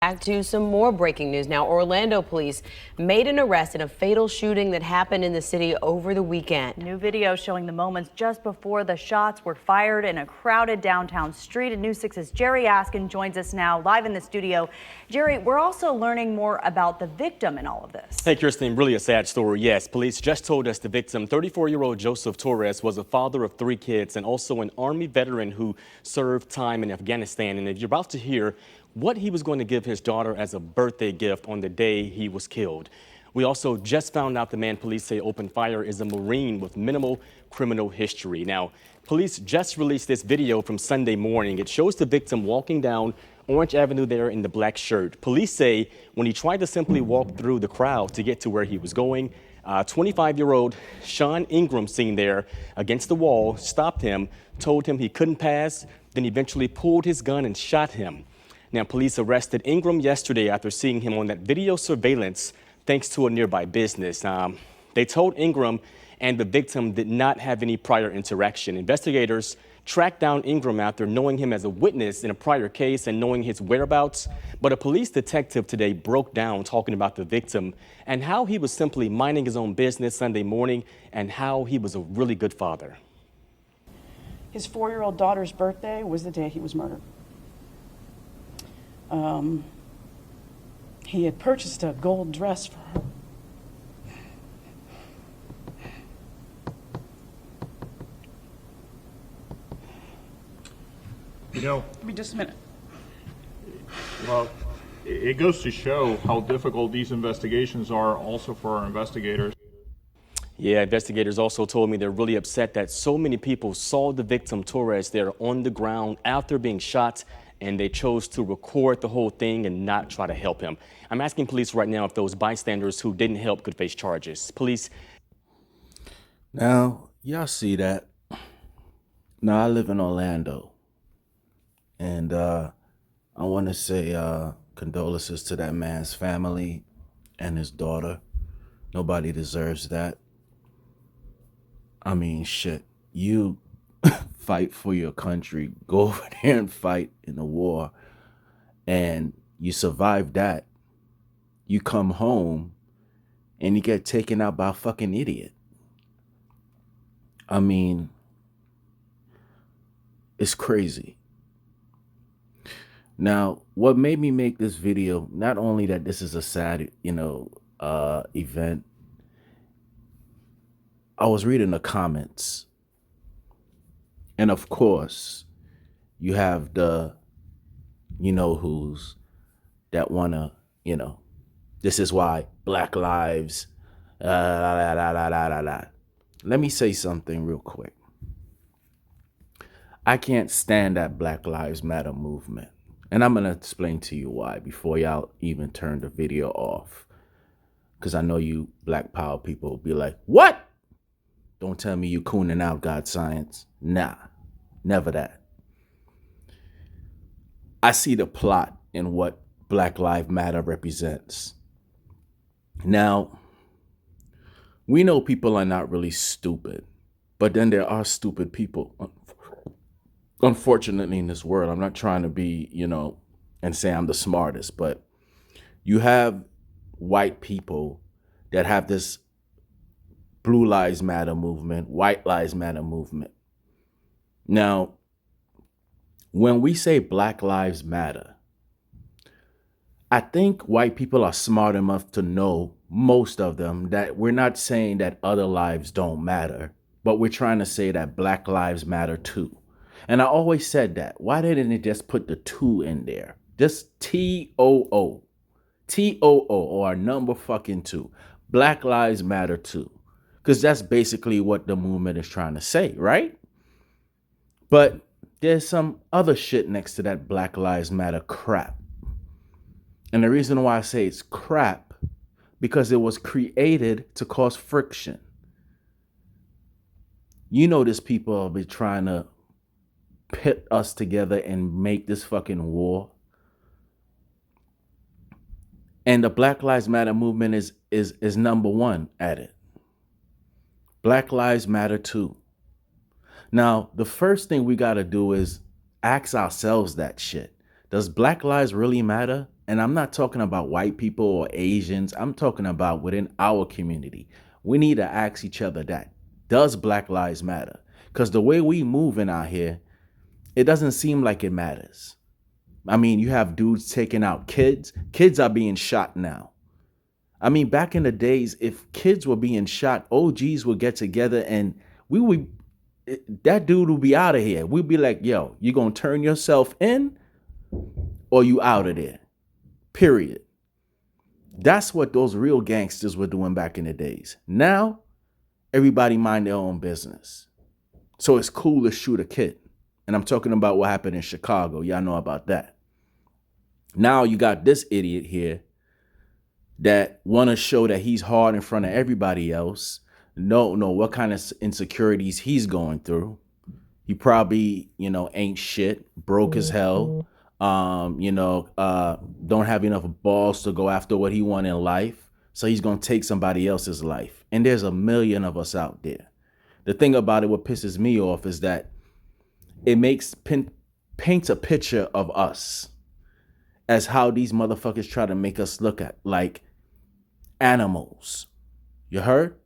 Back to some more breaking news now. Orlando police made an arrest in a fatal shooting that happened in the city over the weekend. New video showing the moments just before the shots were fired in a crowded downtown street. And News 6's Jerry Askin joins us now live in the studio. Jerry, we're also learning more about the victim in all of this. Hey, Kirsten, really a sad story. Yes, police just told us the victim, 34-year-old Joseph Torres, was a father of 3 kids and also an Army veteran who served time in Afghanistan. And if you're about to hear what he was going to give his daughter as a birthday gift on the day he was killed. We also just found out the man police say opened fire is a Marine with minimal criminal history. Now, police just released this video from Sunday morning. It shows the victim walking down Orange Avenue there in the black shirt. Police say when he tried to simply walk through the crowd to get to where he was going, 25-year-old Sean Ingram, seen there against the wall, stopped him, told him he couldn't pass, then eventually pulled his gun and shot him. Now, police arrested Ingram yesterday after seeing him on that video surveillance thanks to a nearby business. They told Ingram and the victim did not have any prior interaction. Investigators tracked down Ingram after knowing him as a witness in a prior case and knowing his whereabouts. But a police detective today broke down talking about the victim and how he was simply minding his own business Sunday morning and how he was a really good father. His 4-year-old daughter's birthday was the day he was murdered. He had purchased a gold dress for her. You know, Give me just a minute. well, it goes to show how difficult these investigations are also for our investigators. Yeah, investigators also told me they're really upset that so many people saw the victim, Torres, there on the ground after being shot, and they chose to record the whole thing and not try to help him. I'm asking police right now if those bystanders who didn't help could face charges. Police. Now, y'all see that. Now, I live in Orlando. And I want to say condolences to that man's family and his daughter. Nobody deserves that. I mean, shit. You fight for your country, go over there and fight in a war, and you survive that. You come home and you get taken out by a fucking idiot. I mean, it's crazy. Now, what made me make this video, not only that this is a sad, event, I was reading the comments. And of course, you have the you-know-who's that wanna, this is why Black Lives, Let me say something real quick. I can't stand that Black Lives Matter movement. And I'm gonna explain to you why before y'all even turn the video off. Because I know you Black Power people will be like, what? Don't tell me you cooning out God science. Nah, never that. I see the plot in what Black Lives Matter represents. Now, we know people are not really stupid, but then there are stupid people, unfortunately, in this world. I'm not trying to be, and say I'm the smartest, but you have white people that have this Blue Lives Matter movement, White Lives Matter movement. Now, when we say Black Lives Matter, I think white people are smart enough to know, most of them, that we're not saying that other lives don't matter, but we're trying to say that Black Lives Matter too. And I always said that. Why didn't it just put the 2 in there? Just T-O-O. T-O-O, or a number fucking 2. Black Lives Matter too. Because that's basically what the movement is trying to say, right? But there's some other shit next to that Black Lives Matter crap. And the reason why I say it's crap, because it was created to cause friction. You know, these people will be trying to pit us together and make this fucking war. And the Black Lives Matter movement is number 1 at it. Black Lives Matter too. Now, the first thing we got to do is ask ourselves that shit. Does Black lives really matter? And I'm not talking about white people or Asians. I'm talking about within our community. We need to ask each other that. Does Black Lives Matter? Because the way we moving out here, it doesn't seem like it matters. I mean, you have dudes taking out kids. Kids are being shot now. I mean, back in the days, if kids were being shot, OGs would get together and that dude would be out of here. We'd be like, yo, you gonna turn yourself in or you out of there? Period. That's what those real gangsters were doing back in the days. Now, everybody mind their own business. So it's cool to shoot a kid. And I'm talking about what happened in Chicago. Y'all know about that. Now you got this idiot here that want to show that he's hard in front of everybody else. No, what kind of insecurities he's going through. He probably, ain't shit, broke as hell. Don't have enough balls to go after what he want in life. So he's going to take somebody else's life. And there's a million of us out there. The thing about it, what pisses me off is that it paints a picture of us as how these motherfuckers try to make us look at like animals. You heard?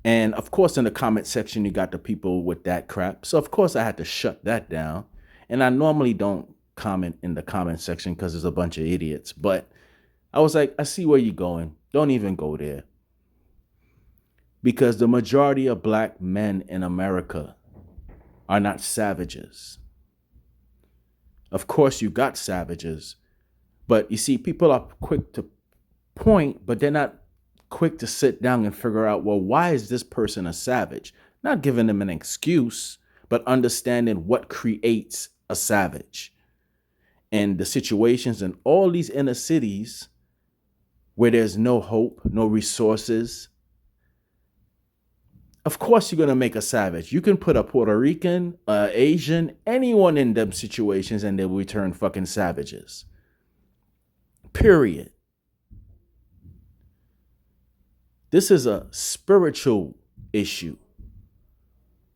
And of course, in the comment section, you got the people with that crap. So of course I had to shut that down. And I normally don't comment in the comment section because there's a bunch of idiots. But I was like, I see where you're going. Don't even go there. Because the majority of black men in America are not savages. Of course, you got savages. But you see, people are quick to point, but they're not quick to sit down and figure out, well, why is this person a savage? Not giving them an excuse, but understanding what creates a savage. And the situations in all these inner cities where there's no hope, no resources. Of course, you're going to make a savage. You can put a Puerto Rican, Asian, anyone in them situations and they will turn fucking savages. Period. This is a spiritual issue.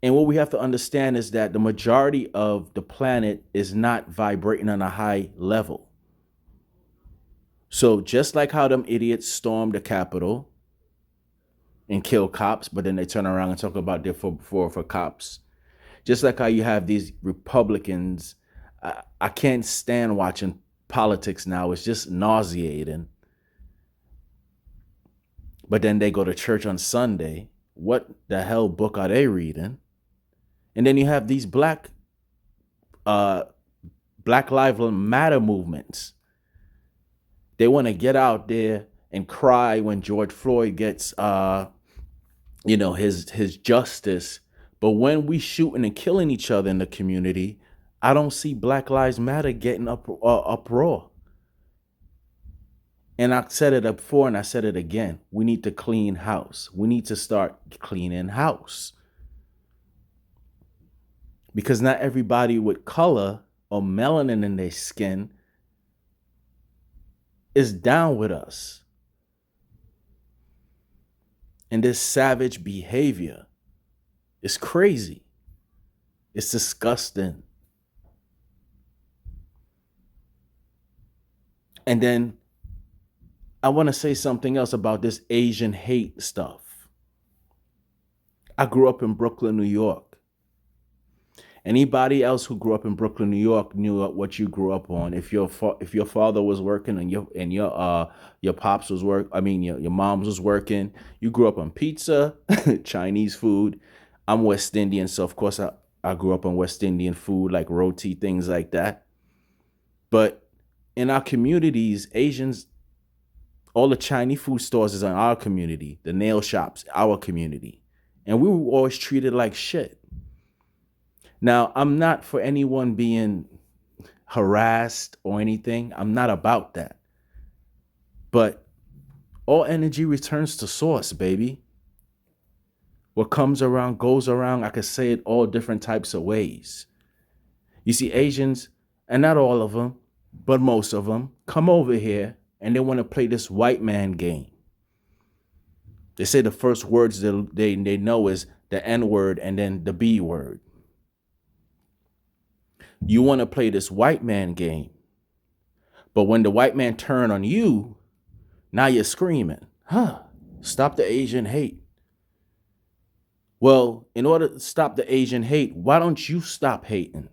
And what we have to understand is that the majority of the planet is not vibrating on a high level. So just like how them idiots stormed the Capitol and kill cops, but then they turn around and talk about their for cops. Just like how you have these Republicans. I can't stand watching politics now. It's just nauseating. But then they go to church on Sunday. What the hell book are they reading? And then you have these Black Lives Matter movements. They want to get out there and cry when George Floyd gets, his justice. But when we shooting and killing each other in the community, I don't see Black Lives Matter getting uproar. And I said it before and I said it again. We need to clean house. We need to start cleaning house. Because not everybody with color or melanin in their skin is down with us. And this savage behavior is crazy. It's disgusting. And then I want to say something else about this Asian hate stuff. I grew up in Brooklyn, New York. Anybody else who grew up in Brooklyn, New York knew what you grew up on. If your father was working and your pops was your mom's was working, you grew up on pizza, Chinese food. I'm West Indian, so of course I grew up on West Indian food like roti, things like that. But in our communities, Asians, all the Chinese food stores is in our community, the nail shops, our community. And we were always treated like shit. Now, I'm not for anyone being harassed or anything. I'm not about that. But all energy returns to source, baby. What comes around goes around. I could say it all different types of ways. You see, Asians, and not all of them, but most of them, come over here and they want to play this white man game. They say the first words they know is the N word and then the B word. You want to play this white man game. But when the white man turn on you, now you're screaming, stop the Asian hate. Well, in order to stop the Asian hate, why don't you stop hating?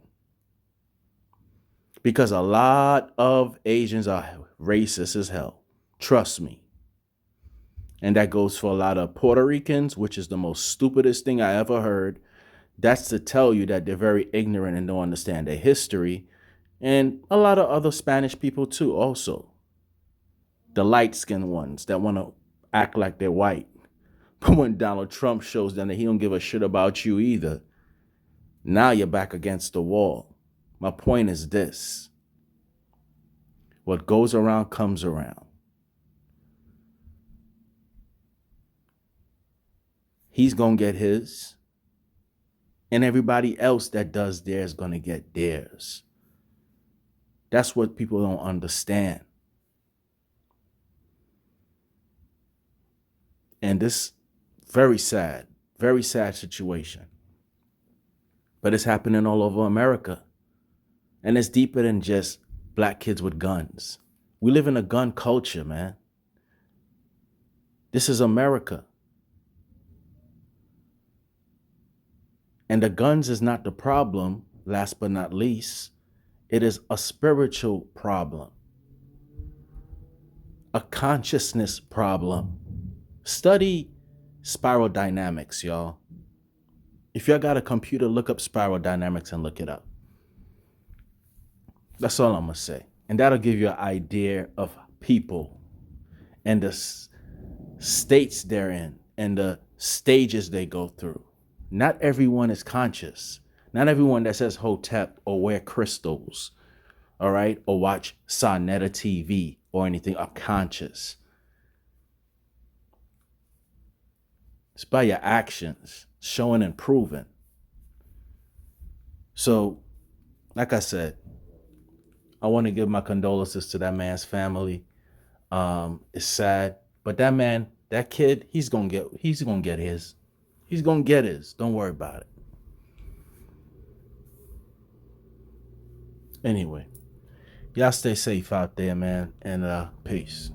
Because a lot of Asians are racist as hell. Trust me. And that goes for a lot of Puerto Ricans, which is the most stupidest thing I ever heard. That's to tell you that they're very ignorant and don't understand their history. And a lot of other Spanish people too, also. The light-skinned ones that want to act like they're white. But when Donald Trump shows them that he don't give a shit about you either, now you're back against the wall. My point is this. What goes around comes around. He's going to get his. And everybody else that does theirs is going to get theirs. That's what people don't understand. And this very sad situation. But it's happening all over America. And it's deeper than just black kids with guns. We live in a gun culture, man. This is America. And the guns is not the problem, last but not least. It is a spiritual problem. A consciousness problem. Study spiral dynamics, y'all. If y'all got a computer, look up spiral dynamics and look it up. That's all I'm going to say. And that'll give you an idea of people and the states they're in and the stages they go through. Not everyone is conscious. Not everyone that says Hotep or wear crystals, all right, or watch Sonetta TV or anything are conscious. It's by your actions, showing and proving. So, like I said, I want to give my condolences to that man's family. It's sad, but that man, that kid, he's gonna get his. He's gonna get his. Don't worry about it. Anyway, y'all stay safe out there, man, and peace.